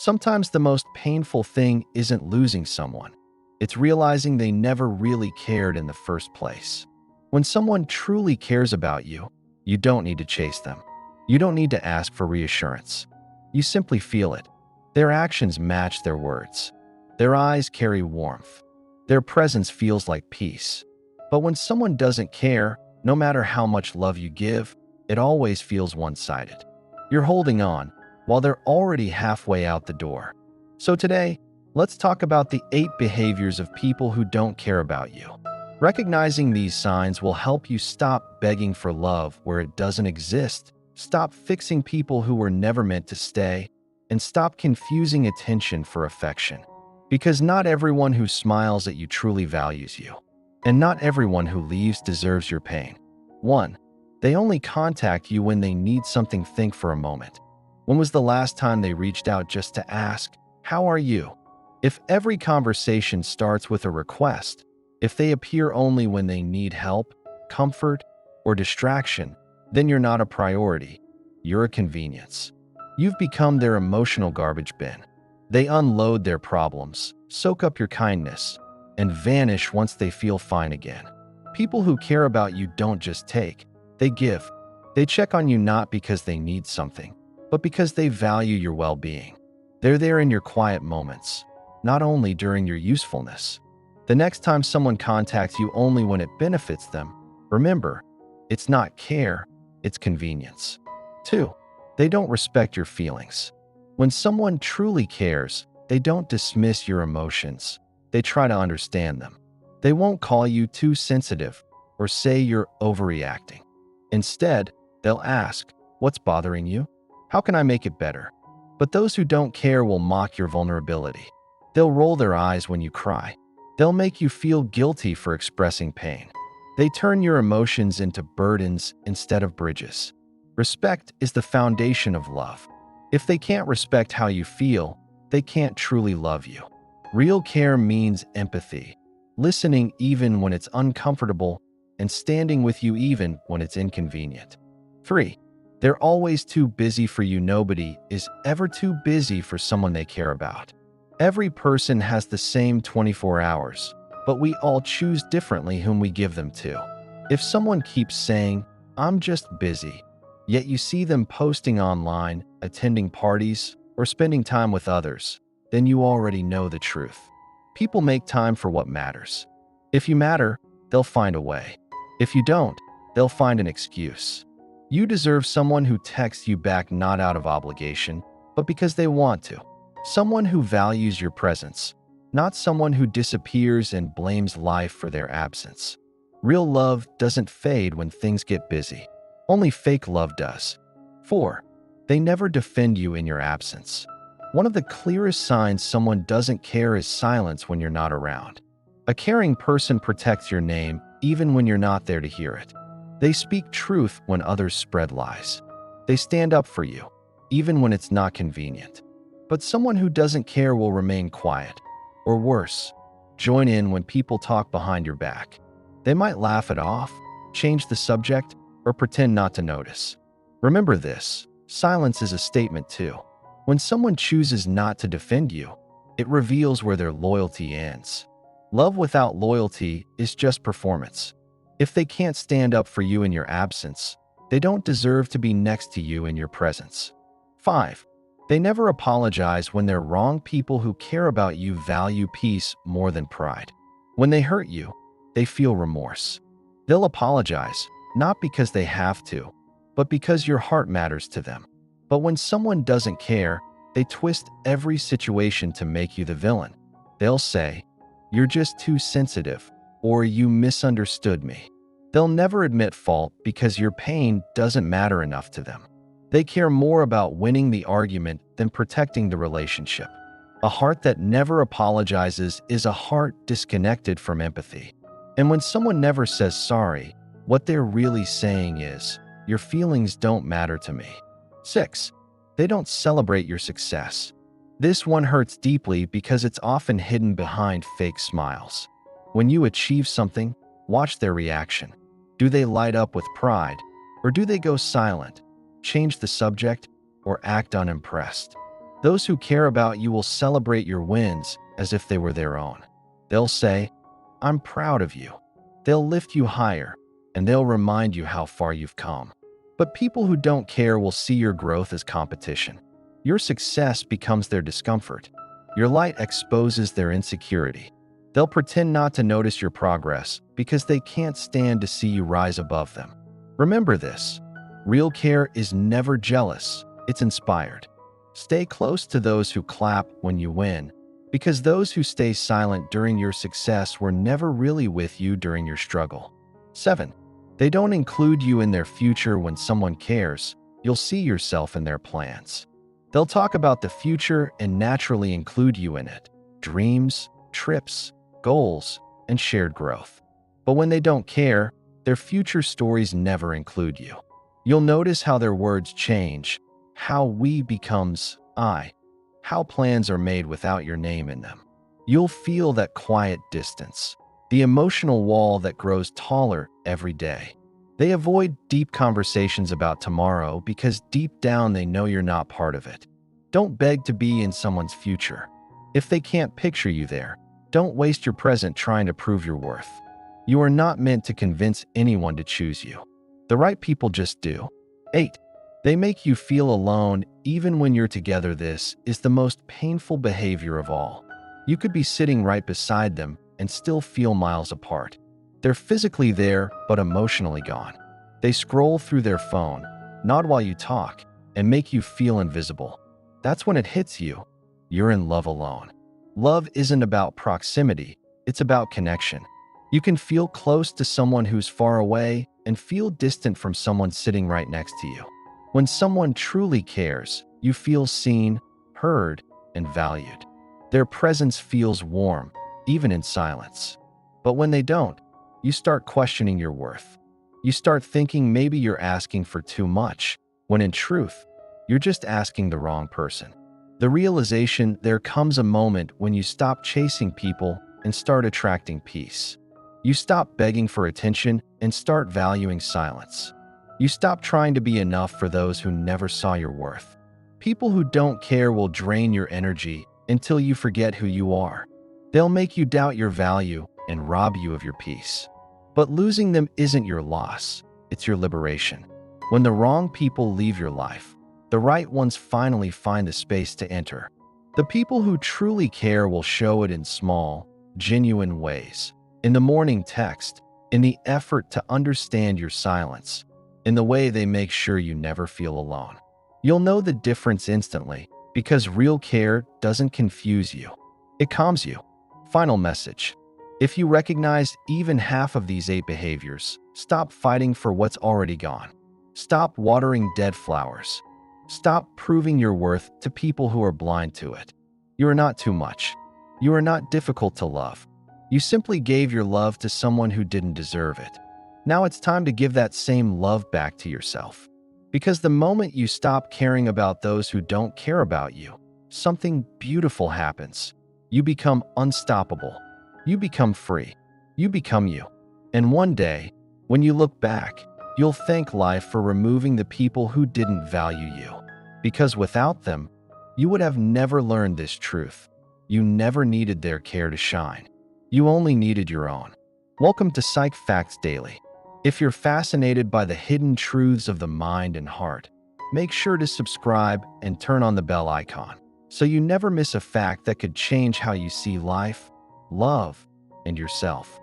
Sometimes the most painful thing isn't losing someone. It's realizing they never really cared in the first place. When someone truly cares about you, you don't need to chase them. You don't need to ask for reassurance. You simply feel it. Their actions match their words. Their eyes carry warmth. Their presence feels like peace. But when someone doesn't care, no matter how much love you give, it always feels one-sided. You're holding on while they're already halfway out the door. So today, let's talk about the 8 behaviors of people who don't care about you. Recognizing these signs will help you stop begging for love where it doesn't exist, stop fixing people who were never meant to stay, and stop confusing attention for affection. Because not everyone who smiles at you truly values you, and not everyone who leaves deserves your pain. 1. They only contact you when they need something. Think for a moment. When was the last time they reached out just to ask, "How are you?" If every conversation starts with a request, if they appear only when they need help, comfort, or distraction, then you're not a priority. You're a convenience. You've become their emotional garbage bin. They unload their problems, soak up your kindness, and vanish once they feel fine again. People who care about you don't just take, they give. They check on you not because they need something, but because they value your well-being. They're there in your quiet moments, not only during your usefulness. The next time someone contacts you only when it benefits them, remember, it's not care, it's convenience. 2. They don't respect your feelings. When someone truly cares, they don't dismiss your emotions. They try to understand them. They won't call you too sensitive or say you're overreacting. Instead, they'll ask, "What's bothering you? How can I make it better?" But those who don't care will mock your vulnerability. They'll roll their eyes when you cry. They'll make you feel guilty for expressing pain. They turn your emotions into burdens instead of bridges. Respect is the foundation of love. If they can't respect how you feel, they can't truly love you. Real care means empathy, listening even when it's uncomfortable, and standing with you even when it's inconvenient. 3. They're always too busy for you. Nobody is ever too busy for someone they care about. Every person has the same 24 hours, but we all choose differently whom we give them to. If someone keeps saying, "I'm just busy," yet you see them posting online, attending parties, or spending time with others, then you already know the truth. People make time for what matters. If you matter, they'll find a way. If you don't, they'll find an excuse. You deserve someone who texts you back not out of obligation, but because they want to. Someone who values your presence, not someone who disappears and blames life for their absence. Real love doesn't fade when things get busy. Only fake love does. 4. They never defend you in your absence. One of the clearest signs someone doesn't care is silence when you're not around. A caring person protects your name even when you're not there to hear it. They speak truth when others spread lies. They stand up for you, even when it's not convenient. But someone who doesn't care will remain quiet, or worse, join in when people talk behind your back. They might laugh it off, change the subject, or pretend not to notice. Remember this, silence is a statement too. When someone chooses not to defend you, it reveals where their loyalty ends. Love without loyalty is just performance. If they can't stand up for you in your absence, they don't deserve to be next to you in your presence. 5. They never apologize when they're wrong. People who care about you value peace more than pride. When they hurt you, they feel remorse. They'll apologize, not because they have to, but because your heart matters to them. But when someone doesn't care, they twist every situation to make you the villain. They'll say, "You're just too sensitive," or "You misunderstood me." They'll never admit fault because your pain doesn't matter enough to them. They care more about winning the argument than protecting the relationship. A heart that never apologizes is a heart disconnected from empathy. And when someone never says sorry, what they're really saying is, "Your feelings don't matter to me." 6. They don't celebrate your success. This one hurts deeply because it's often hidden behind fake smiles. When you achieve something, watch their reaction. Do they light up with pride, or do they go silent, change the subject, or act unimpressed? Those who care about you will celebrate your wins as if they were their own. They'll say, "I'm proud of you." They'll lift you higher, and they'll remind you how far you've come. But people who don't care will see your growth as competition. Your success becomes their discomfort. Your light exposes their insecurity. They'll pretend not to notice your progress because they can't stand to see you rise above them. Remember this: real care is never jealous, it's inspired. Stay close to those who clap when you win, because those who stay silent during your success were never really with you during your struggle. 7. They don't include you in their future. When someone cares, you'll see yourself in their plans. They'll talk about the future and naturally include you in it: dreams, trips, goals, and shared growth. But when they don't care, their future stories never include you. You'll notice how their words change, how we becomes I, how plans are made without your name in them. You'll feel that quiet distance, the emotional wall that grows taller every day. They avoid deep conversations about tomorrow because deep down they know you're not part of it. Don't beg to be in someone's future. If they can't picture you there, don't waste your present trying to prove your worth. You are not meant to convince anyone to choose you. The right people just do. 8. They make you feel alone even when you're together. This is the most painful behavior of all. You could be sitting right beside them and still feel miles apart. They're physically there, but emotionally gone. They scroll through their phone, nod while you talk, and make you feel invisible. That's when it hits you: you're in love alone. Love isn't about proximity, it's about connection. You can feel close to someone who's far away and feel distant from someone sitting right next to you. When someone truly cares, you feel seen, heard, and valued. Their presence feels warm, even in silence. But when they don't, you start questioning your worth. You start thinking maybe you're asking for too much, when in truth, you're just asking the wrong person. The realization: there comes a moment when you stop chasing people and start attracting peace. You stop begging for attention and start valuing silence. You stop trying to be enough for those who never saw your worth. People who don't care will drain your energy until you forget who you are. They'll make you doubt your value and rob you of your peace. But losing them isn't your loss, it's your liberation. When the wrong people leave your life, the right ones finally find the space to enter. The people who truly care will show it in small, genuine ways. In the morning text, in the effort to understand your silence, in the way they make sure you never feel alone. You'll know the difference instantly, because real care doesn't confuse you. It calms you. Final message: if you recognize even half of these 8 behaviors, stop fighting for what's already gone. Stop watering dead flowers. Stop proving your worth to people who are blind to it. You are not too much. You are not difficult to love. You simply gave your love to someone who didn't deserve it. Now it's time to give that same love back to yourself. Because the moment you stop caring about those who don't care about you, something beautiful happens. You become unstoppable. You become free. You become you. And one day, when you look back, you'll thank life for removing the people who didn't value you. Because without them, you would have never learned this truth. You never needed their care to shine. You only needed your own. Welcome to Psych Facts Daily. If you're fascinated by the hidden truths of the mind and heart, make sure to subscribe and turn on the bell icon so you never miss a fact that could change how you see life, love, and yourself.